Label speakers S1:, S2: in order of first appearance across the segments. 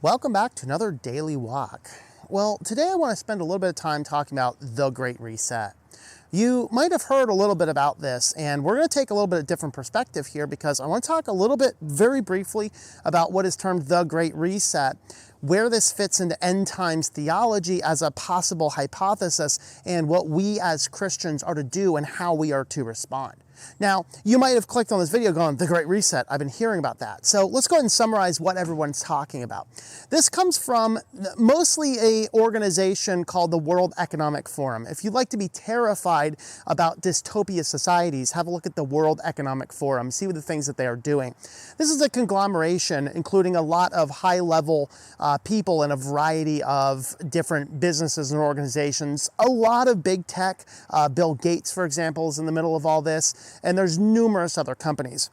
S1: Welcome back to another daily walk. Well, today I want to spend a little bit of time talking about the Great Reset. You might have heard a little bit about this, and we're going to take a little bit of different perspective here because I want to talk a little bit very briefly about what is termed the Great Reset, where this fits into end times theology as a possible hypothesis, and what we as Christians are to do and how we are to respond. Now, you might have clicked on this video going, the Great Reset, I've been hearing about that. So let's go ahead and summarize what everyone's talking about. This comes from mostly an organization called the World Economic Forum. If you'd like to be terrified about dystopia societies, have a look at the World Economic Forum, see what the things that they are doing. This is a conglomeration including a lot of high-level people in a variety of different businesses and organizations. A lot of big tech, Bill Gates, for example, is in the middle of all this. And there's numerous other companies.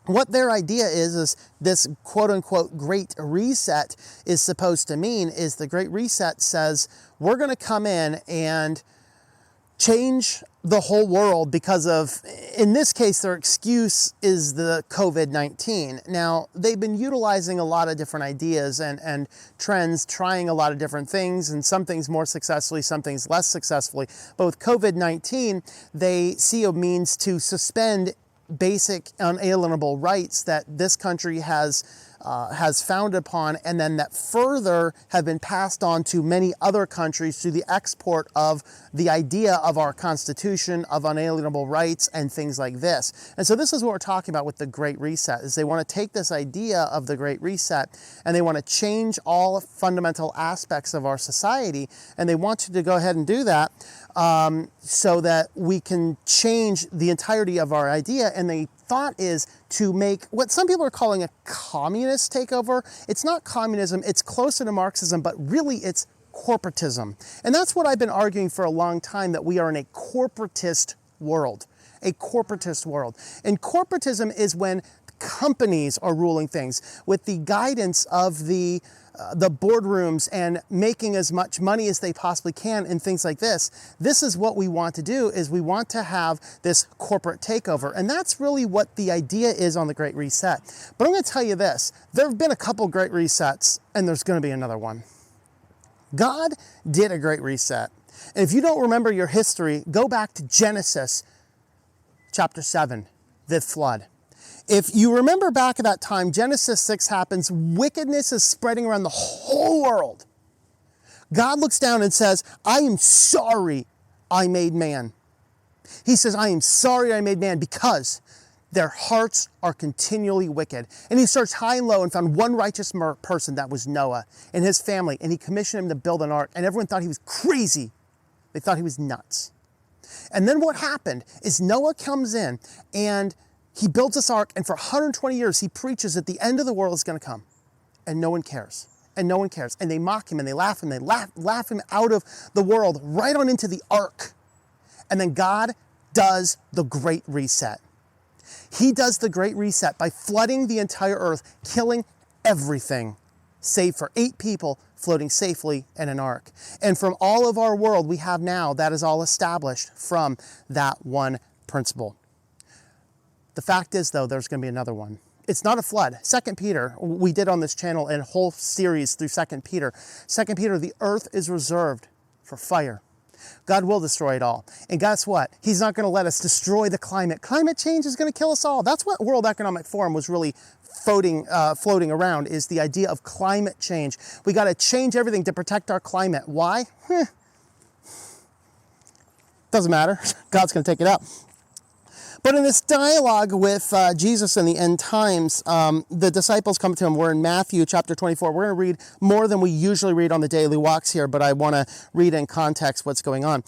S1: What their idea is this quote-unquote Great Reset is supposed to mean is the Great Reset says we're going to come in and change the whole world because of, in this case, their excuse is the COVID-19. Now, they've been utilizing a lot of different ideas and trends, trying a lot of different things, and some things more successfully, some things less successfully. But with COVID-19, they see a means to suspend basic unalienable rights that this country has founded upon, and then that further have been passed on to many other countries through the export of the idea of our Constitution, of unalienable rights, and things like this. And so this is what we're talking about with the Great Reset, is they want to take this idea of the Great Reset, and they want to change all fundamental aspects of our society, and they want you to go ahead and do that so that we can change the entirety of our idea. And the thought is to make what some people are calling a communist takeover. It's not communism, it's closer to Marxism, but really it's corporatism. And that's what I've been arguing for a long time, that we are in a corporatist world. A corporatist world. And corporatism is when companies are ruling things with the guidance of the boardrooms and making as much money as they possibly can and things like this. This is what we want to do, is we want to have this corporate takeover. And that's really what the idea is on the Great Reset. But I'm going to tell you this, there have been a couple Great Resets, and there's going to be another one. God did a Great Reset. And if you don't remember your history, go back to Genesis chapter 7, the flood. If you remember back at that time, Genesis 6 happens, wickedness is spreading around the whole world. God looks down and says, I am sorry I made man. He says, I am sorry I made man because their hearts are continually wicked. And he searched high and low and found one righteous person, that was Noah and his family. And he commissioned him to build an ark. And everyone thought he was crazy. They thought he was nuts. And then what happened is Noah comes in and he builds this ark, and for 120 years he preaches that the end of the world is going to come. And no one cares. And no one cares. And they mock him and they laugh him. They laugh him out of the world right on into the ark. And then God does the Great Reset. He does the Great Reset by flooding the entire earth, killing everything, save for 8 people floating safely in an ark. And from all of our world we have now, that is all established from that one principle. The fact is, though, there's going to be another one. It's not a flood. 2 Peter, we did on this channel a whole series through 2 Peter. 2 Peter, the earth is reserved for fire. God will destroy it all. And guess what? He's not going to let us destroy the climate. Climate change is going to kill us all. That's what World Economic Forum was really floating around, is the idea of climate change. We got to change everything to protect our climate. Why? Doesn't matter. God's going to take it out. But in this dialogue with Jesus in the end times, the disciples come to him. We're in Matthew chapter 24. We're going to read more than we usually read on the daily walks here, but I want to read in context what's going on.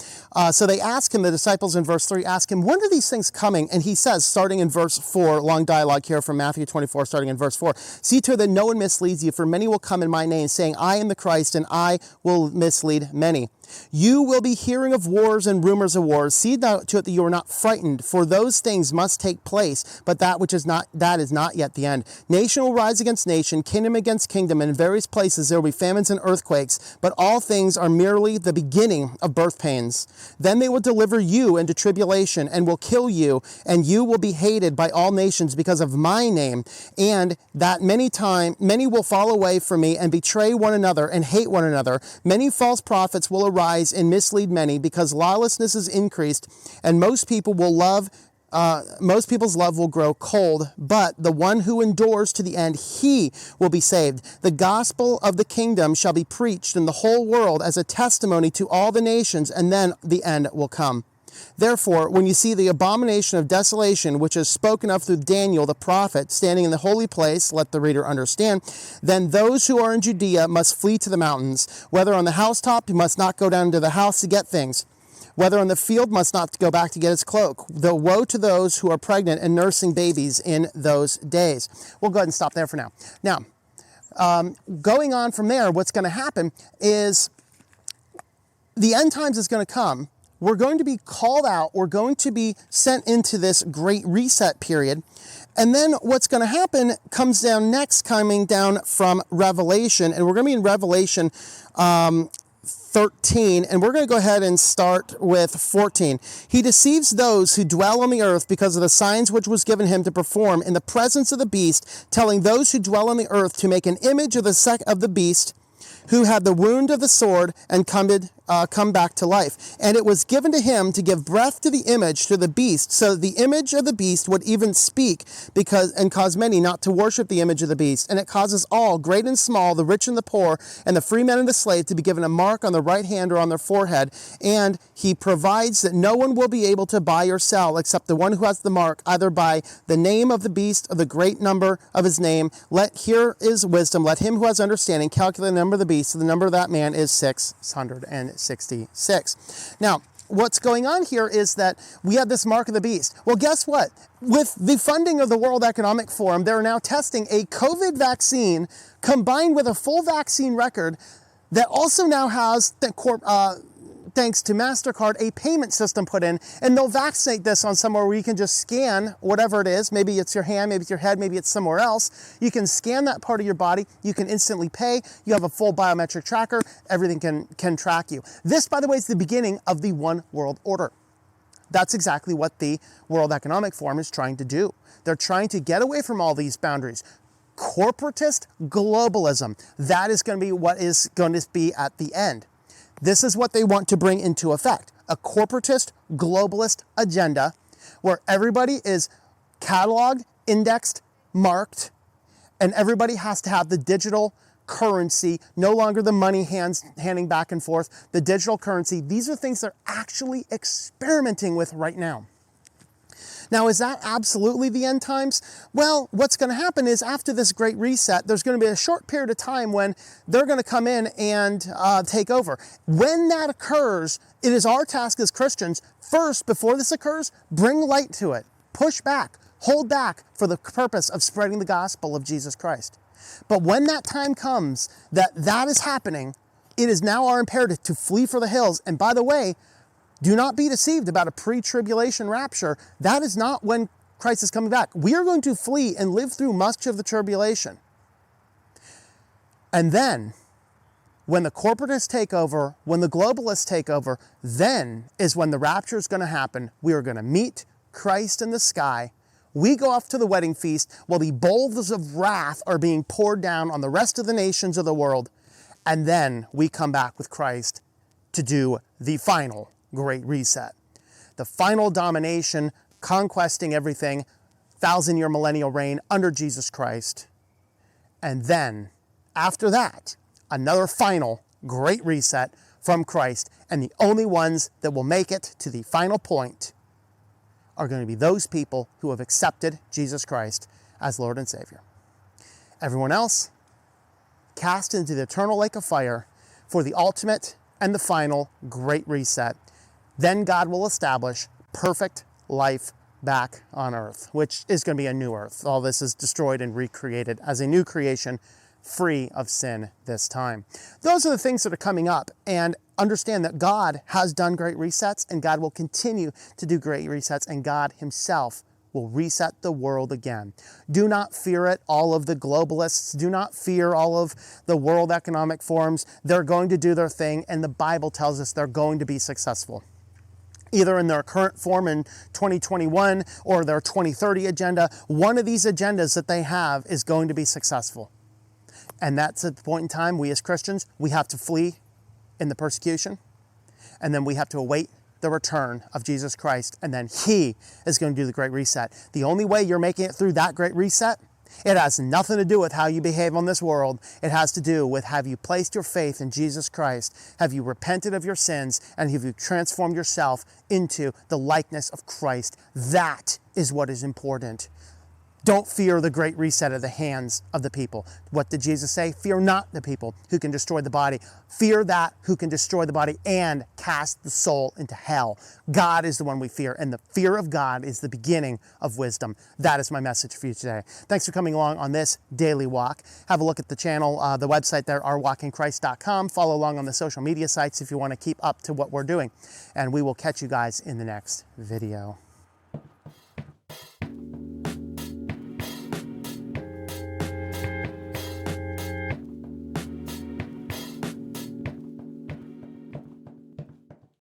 S1: So they ask him, the disciples in verse 3, ask him, when are these things coming? And he says, starting in verse 4, long dialogue here from Matthew 24, starting in verse 4, see to it that no one misleads you, for many will come in my name, saying, I am the Christ, and I will mislead many. You will be hearing of wars and rumors of wars. See to it that you are not frightened, for those these things must take place, but that is not yet the end. Nation will rise against nation, kingdom against kingdom, and in various places there will be famines and earthquakes, but all things are merely the beginning of birth pains. Then they will deliver you into tribulation and will kill you, and you will be hated by all nations because of my name, and that many will fall away from me and betray one another and hate one another. Many false prophets will arise and mislead many, because lawlessness is increased, and most people's love will grow cold, but the one who endures to the end, he will be saved. The gospel of the kingdom shall be preached in the whole world as a testimony to all the nations, and then the end will come. Therefore, when you see the abomination of desolation, which is spoken of through Daniel the prophet, standing in the holy place, let the reader understand, then those who are in Judea must flee to the mountains. Whether on the housetop, you must not go down to the house to get things. Whether on the field, must not go back to get his cloak. The woe to those who are pregnant and nursing babies in those days. We'll go ahead and stop there for now. Now, going on from there, what's going to happen is the end times is going to come. We're going to be called out. We're going to be sent into this great reset period. And then what's going to happen comes down next, coming down from Revelation. And we're going to be in Revelation 13, and we're going to go ahead and start with 14. He deceives those who dwell on the earth because of the signs which was given him to perform in the presence of the beast, telling those who dwell on the earth to make an image of the beast, who had the wound of the sword and come back to life. And it was given to him to give breath to the image, to the beast, so that the image of the beast would even speak, and cause many not to worship the image of the beast. And it causes all, great and small, the rich and the poor, and the free men and the slave, to be given a mark on the right hand or on their forehead. And he provides that no one will be able to buy or sell except the one who has the mark, either by the name of the beast or the great number of his name. Here is wisdom. Let him who has understanding calculate the number of the beast. So the number of that man is 666. Now, what's going on here is that we have this mark of the beast. Well, guess what? With the funding of the World Economic Forum, they're now testing a COVID vaccine combined with a full vaccine record that also now has thanks to MasterCard, a payment system put in, and they'll vaccinate this on somewhere where you can just scan whatever it is. Maybe it's your hand, maybe it's your head, maybe it's somewhere else. You can scan that part of your body. You can instantly pay. You have a full biometric tracker. Everything can track you. This, by the way, is the beginning of the one world order. That's exactly what the World Economic Forum is trying to do. They're trying to get away from all these boundaries. Corporatist globalism, that is going to be what is going to be at the end. This is what they want to bring into effect. A corporatist, globalist agenda where everybody is cataloged, indexed, marked, and everybody has to have the digital currency, no longer the money handing back and forth, the digital currency. These are things they're actually experimenting with right now. Now, is that absolutely the end times? Well, what's going to happen is after this great reset, there's going to be a short period of time when they're going to come in and take over. When that occurs, it is our task as Christians, first, before this occurs, bring light to it, push back, hold back for the purpose of spreading the gospel of Jesus Christ. But when that time comes that is happening, it is now our imperative to flee for the hills. And by the way, do not be deceived about a pre-tribulation rapture. That is not when Christ is coming back. We are going to flee and live through much of the tribulation. And then, when the corporatists take over, when the globalists take over, then is when the rapture is going to happen. We are going to meet Christ in the sky. We go off to the wedding feast while the bowls of wrath are being poured down on the rest of the nations of the world. And then we come back with Christ to do the final great reset. The final domination, conquesting everything, 1,000-year millennial reign under Jesus Christ. And then, after that, another final great reset from Christ. And the only ones that will make it to the final point are going to be those people who have accepted Jesus Christ as Lord and Savior. Everyone else, cast into the eternal lake of fire for the ultimate and the final great reset. Then God will establish perfect life back on earth, which is going to be a new earth. All this is destroyed and recreated as a new creation free of sin this time. Those are the things that are coming up, and understand that God has done great resets, and God will continue to do great resets, and God himself will reset the world again. Do not fear it, all of the globalists. Do not fear all of the World Economic Forums. They're going to do their thing, and the Bible tells us they're going to be successful, either in their current form in 2021 or their 2030 agenda. One of these agendas that they have is going to be successful. And that's at the point in time, we as Christians, we have to flee in the persecution, and then we have to await the return of Jesus Christ, and then he is going to do the great reset. The only way you're making it through that great reset, it has nothing to do with how you behave on this world. It has to do with, have you placed your faith in Jesus Christ? Have you repented of your sins? And have you transformed yourself into the likeness of Christ? That is what is important. Don't fear the great reset at the hands of the people. What did Jesus say? Fear not the people who can destroy the body. Fear that who can destroy the body and cast the soul into hell. God is the one we fear, and the fear of God is the beginning of wisdom. That is my message for you today. Thanks for coming along on this daily walk. Have a look at the channel, the website there, ourwalkinchrist.com. Follow along on the social media sites if you want to keep up to what we're doing. And we will catch you guys in the next video.